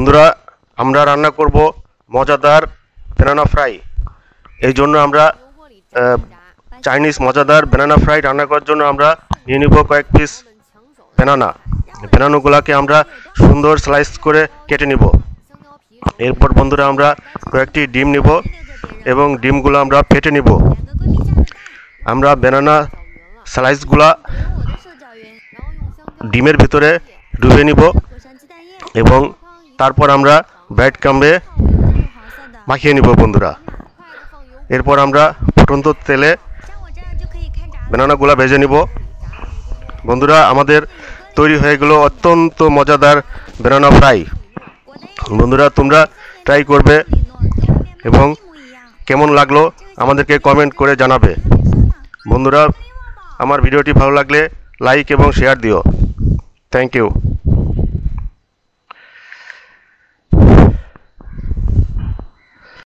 বন্ধুরা আমরা রান্না করব মজাদার ব্যানানা ফ্রাই। এই জন্য আমরা চাইনিজ মজাদার ব্যানানা ফ্রাই রান্না করার জন্য আমরা নিয়ে নিব কয়েক পিস ব্যানানাগুলোকে আমরা সুন্দর স্লাইস করে কেটে নিব। এরপর বন্ধুরা আমরা কয়েকটি ডিম নিব এবং ডিমগুলো আমরা ফেটে নিব। আমরা ব্যানানা স্লাইসগুলা ডিমের ভিতরে ডুবিয়ে নিব এবং তারপর আমরা ব্রেড ক্রাম্বে মাখিয়ে নিব বন্ধুরা। এরপর আমরা ফুটন্ত তেলে ব্যানানাগুলা ভেজে নিব। বন্ধুরা আমাদের তৈরি হয়ে গেল অত্যন্ত মজাদার ব্যানানা ফ্রাই। বন্ধুরা তোমরা ট্রাই করবে এবং কেমন লাগলো আমাদেরকে কমেন্ট করে জানাবে। বন্ধুরা আমার ভিডিওটি ভালো লাগলে লাইক এবং শেয়ার দিও। Thank you.